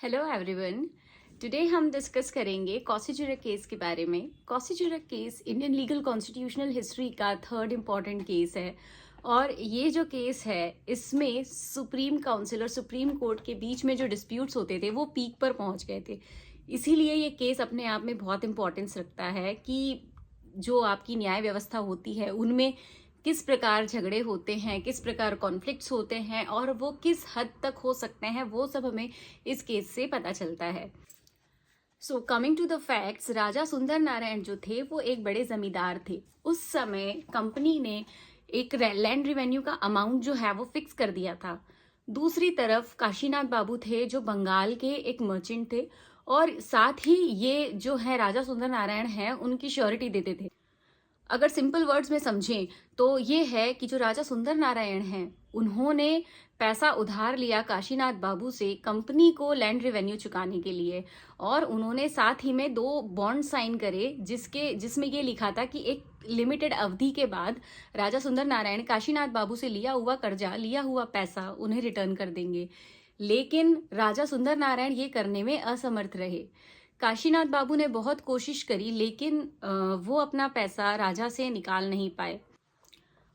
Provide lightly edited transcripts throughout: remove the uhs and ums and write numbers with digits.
Hello everyone. Today हम discuss करेंगे quasi case के बारे में। Quasi case Indian legal constitutional history का थर्ड इम्पॉर्टेंट केस है और ये जो केस है इसमें सुप्रीम काउंसिल और सुप्रीम कोर्ट के बीच में जो डिस्प्यूट्स होते थे वो पीक पर पहुंच गए थे। इसीलिए ये केस अपने आप में बहुत इम्पोर्टेंस रखता है कि जो आपकी न्याय व्यवस्था होती है उनमें किस प्रकार झगड़े होते हैं, किस प्रकार कॉन्फ्लिक्ट्स होते हैं और वो किस हद तक हो सकते हैं, वो सब हमें इस केस से पता चलता है। So coming to the facts, Raja Sundar Narayan जो थे वो एक बड़े जमींदार थे। उस समय कंपनी ने एक लैंड रेवेन्यू का अमाउंट जो है वो फिक्स कर दिया था। दूसरी तरफ काशीनाथ बाबू थे जो बंगाल के एक मर्चेंट थे और साथ ही ये जो है राजा सुंदर नारायण है उनकी श्योरिटी देते थे। अगर सिंपल वर्ड्स में समझें तो ये है कि जो राजा सुंदर नारायण हैं उन्होंने पैसा उधार लिया काशीनाथ बाबू से कंपनी को लैंड रेवेन्यू चुकाने के लिए और उन्होंने साथ ही में 2 बॉन्ड साइन करे जिसमें ये लिखा था कि एक लिमिटेड अवधि के बाद राजा सुंदर नारायण काशीनाथ बाबू से लिया हुआ कर्जा, लिया हुआ पैसा उन्हें रिटर्न कर देंगे। लेकिन राजा सुंदर नारायण ये करने में असमर्थ रहे। काशीनाथ बाबू ने बहुत कोशिश करी लेकिन वो अपना पैसा राजा से निकाल नहीं पाए।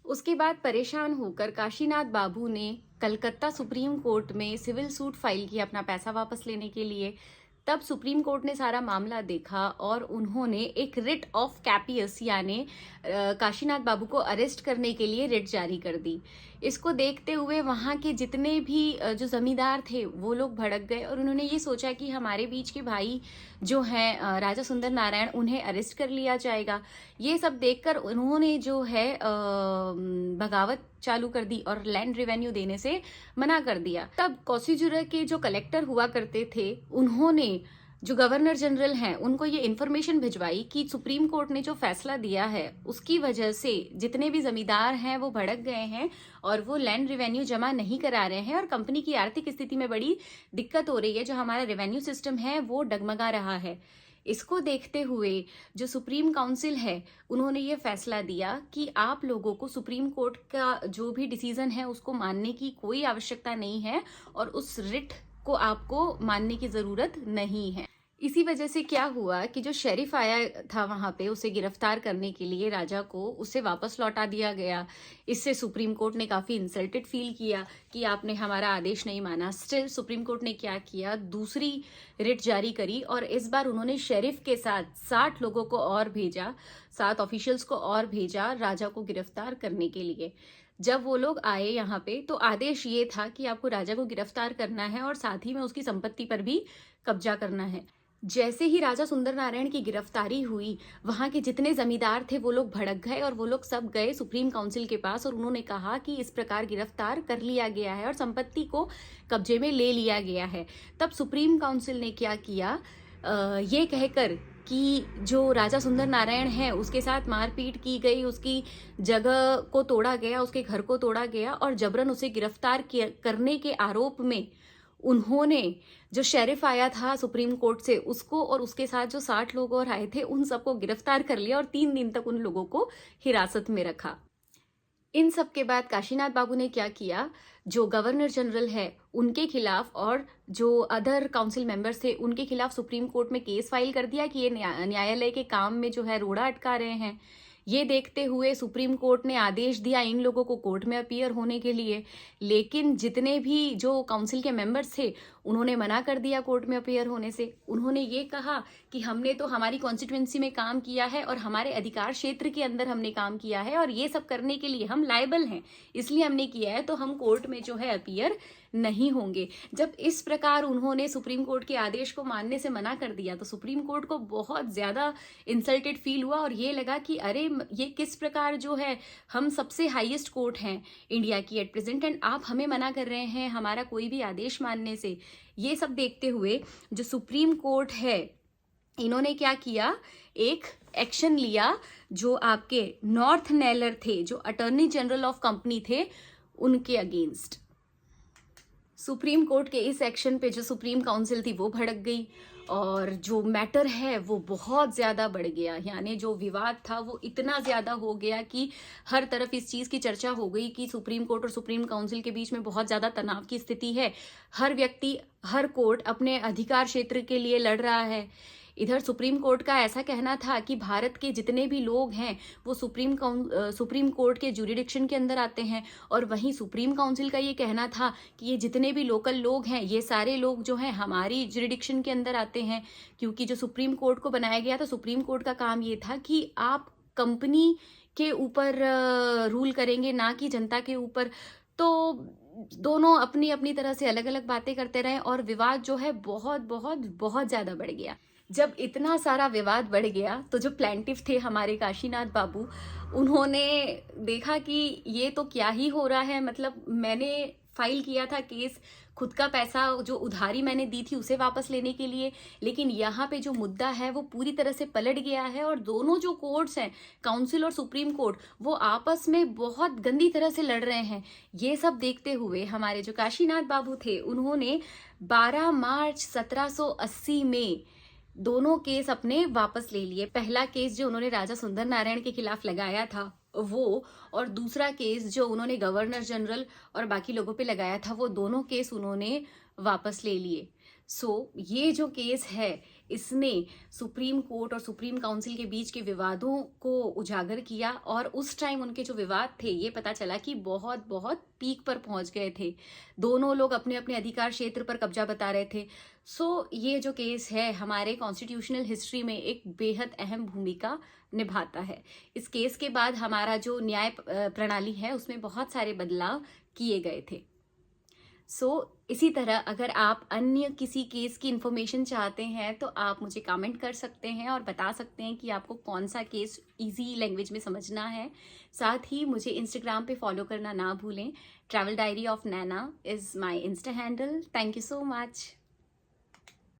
उसके बाद परेशान होकर काशीनाथ बाबू ने कलकत्ता सुप्रीम कोर्ट में सिविल सूट फाइल किया अपना पैसा वापस लेने के लिए। तब सुप्रीम कोर्ट ने सारा मामला देखा और उन्होंने एक रिट ऑफ कैपियस यानी काशीनाथ बाबू को अरेस्ट करने के लिए रिट जारी कर दी। इसको देखते हुए वहाँ के जितने भी जो जमींदार थे वो लोग भड़क गए और उन्होंने ये सोचा कि हमारे बीच के भाई जो हैं राजा सुंदर नारायण उन्हें अरेस्ट कर लिया जाएगा। ये सब देखकर उन्होंने जो है बगावत चालू कर दी और लैंड रेवेन्यू देने से मना कर दिया। तब कॉसीजुरा के जो कलेक्टर हुआ करते थे उन्होंने जो गवर्नर जनरल हैं उनको ये इन्फॉर्मेशन भिजवाई कि सुप्रीम कोर्ट ने जो फैसला दिया है उसकी वजह से जितने भी जमींदार हैं वो भड़क गए हैं और वो लैंड रेवेन्यू जमा नहीं करा रहे हैं और कंपनी की आर्थिक स्थिति में बड़ी दिक्कत हो रही है। जो हमारा रेवेन्यू सिस्टम है वो डगमगा रहा है। इसको देखते हुए जो सुप्रीम काउंसिल है उन्होंने ये फैसला दिया कि आप लोगों को सुप्रीम कोर्ट का जो भी डिसीजन है उसको मानने की कोई आवश्यकता नहीं है और उस रिट को आपको मानने की जरूरत नहीं है। इसी वजह से क्या हुआ कि जो शेरिफ आया था वहां पे उसे गिरफ्तार करने के लिए राजा को, उसे वापस लौटा दिया गया। इससे सुप्रीम कोर्ट ने काफी इंसल्टेड फील किया कि आपने हमारा आदेश नहीं माना। स्टिल सुप्रीम कोर्ट ने क्या किया, दूसरी रिट जारी करी और इस बार उन्होंने शेरिफ के साथ 60 लोगों को और भेजा, 7 ऑफिशियल्स को और भेजा राजा को गिरफ्तार करने के लिए। जब वो लोग आए यहाँ पे तो आदेश ये था कि आपको राजा को गिरफ्तार करना है और साथ ही में उसकी संपत्ति पर भी कब्जा करना है। जैसे ही राजा सुंदर नारायण की गिरफ्तारी हुई वहां के जितने जमींदार थे वो लोग भड़क गए और वो लोग सब गए सुप्रीम काउंसिल के पास और उन्होंने कहा कि इस प्रकार गिरफ्तार कर लिया गया है और संपत्ति को कब्जे में ले लिया गया है। तब सुप्रीम काउंसिल ने क्या किया, ये कहकर कि जो राजा सुंदर नारायण है उसके साथ मारपीट की गई, उसकी जगह को तोड़ा गया, उसके घर को तोड़ा गया और जबरन उसे गिरफ्तार करने के आरोप में उन्होंने जो शेरिफ आया था सुप्रीम कोर्ट से उसको और उसके साथ जो 60 लोग और आए थे उन सबको गिरफ्तार कर लिया और 3 दिन तक उन लोगों को हिरासत में रखा। इन सब के बाद काशीनाथ बाबू ने क्या किया, जो गवर्नर जनरल है उनके खिलाफ और जो अदर काउंसिल मेंबर्स थे उनके खिलाफ सुप्रीम कोर्ट में केस फाइल कर दिया कि ये न्यायालय के काम में जो है रोड़ा अटका रहे हैं। ये देखते हुए सुप्रीम कोर्ट ने आदेश दिया इन लोगों को कोर्ट में अपीयर होने के लिए, लेकिन जितने भी जो काउंसिल के मेंबर्स थे उन्होंने मना कर दिया कोर्ट में अपीयर होने से। उन्होंने ये कहा कि हमने तो हमारी कॉन्स्टिट्यूंसी में काम किया है और हमारे अधिकार क्षेत्र के अंदर हमने काम किया है और ये सब करने के लिए हम लायबल हैं, इसलिए हमने किया है, तो हम कोर्ट में जो है अपीयर नहीं होंगे। जब इस प्रकार उन्होंने सुप्रीम कोर्ट के आदेश को मानने से मना कर दिया तो सुप्रीम कोर्ट को बहुत ज्यादा इंसल्टेड फील हुआ और ये लगा कि अरे ये किस प्रकार जो है, हम सबसे हाईएस्ट कोर्ट हैं इंडिया की एट प्रेजेंट एंड आप हमें मना कर रहे हैं हमारा कोई भी आदेश मानने से। ये सब देखते हुए जो सुप्रीम कोर्ट है इन्होंने क्या किया, एक एक्शन लिया। जो आपके नॉर्थ नेलर थे, जो अटॉर्नी जनरल ऑफ कंपनी थे, उनके अगेंस्ट। सुप्रीम कोर्ट के इस एक्शन पे जो सुप्रीम काउंसिल थी वो भड़क गई और जो मैटर है वो बहुत ज़्यादा बढ़ गया। यानी जो विवाद था वो इतना ज़्यादा हो गया कि हर तरफ इस चीज़ की चर्चा हो गई कि सुप्रीम कोर्ट और सुप्रीम काउंसिल के बीच में बहुत ज़्यादा तनाव की स्थिति है। हर व्यक्ति, हर कोर्ट अपने अधिकार क्षेत्र के लिए लड़ रहा है। इधर सुप्रीम कोर्ट का ऐसा कहना था कि भारत के जितने भी लोग हैं वो सुप्रीम कोर्ट के ज्यूरिडिक्शन के अंदर आते हैं, और वहीं सुप्रीम काउंसिल का ये कहना था कि ये जितने भी लोकल लोग हैं ये सारे लोग जो हैं हमारी ज्यूरिडिक्शन के अंदर आते हैं। क्योंकि जो सुप्रीम कोर्ट को बनाया गया था, सुप्रीम कोर्ट का काम ये था कि आप कंपनी के ऊपर रूल करेंगे, ना कि जनता के ऊपर। तो दोनों अपनी अपनी तरह से अलग अलग बातें करते रहे और विवाद जो है बहुत बहुत बहुत ज़्यादा बढ़ गया। जब इतना सारा विवाद बढ़ गया तो जो प्लेंटिफ थे हमारे काशीनाथ बाबू, उन्होंने देखा कि ये तो क्या ही हो रहा है। मतलब मैंने फाइल किया था केस खुद का पैसा जो उधारी मैंने दी थी उसे वापस लेने के लिए, लेकिन यहाँ पे जो मुद्दा है वो पूरी तरह से पलट गया है और दोनों जो कोर्ट्स हैं, काउंसिल और सुप्रीम कोर्ट, वो आपस में बहुत गंदी तरह से लड़ रहे हैं। ये सब देखते हुए हमारे जो काशीनाथ बाबू थे उन्होंने 12 मार्च 1780 में दोनों केस अपने वापस ले लिए। पहला केस जो उन्होंने राजा सुंदर नारायण के खिलाफ लगाया था वो, और दूसरा केस जो उन्होंने गवर्नर जनरल और बाकी लोगों पे लगाया था, वो दोनों केस उन्होंने वापस ले लिए। ये जो केस है इसने सुप्रीम कोर्ट और सुप्रीम काउंसिल के बीच के विवादों को उजागर किया, और उस टाइम उनके जो विवाद थे ये पता चला कि बहुत बहुत पीक पर पहुंच गए थे। दोनों लोग अपने अपने अधिकार क्षेत्र पर कब्जा बता रहे थे। ये जो केस है हमारे कॉन्स्टिट्यूशनल हिस्ट्री में एक बेहद अहम भूमिका निभाता है। इस केस के बाद हमारा जो न्याय प्रणाली है उसमें बहुत सारे बदलाव किए गए थे। इसी तरह अगर आप अन्य किसी केस की इन्फॉर्मेशन चाहते हैं तो आप मुझे कमेंट कर सकते हैं और बता सकते हैं कि आपको कौन सा केस इजी लैंग्वेज में समझना है। साथ ही मुझे इंस्टाग्राम पे फॉलो करना ना भूलें। Travel diary of Naina is my Insta handle. Thank you so much.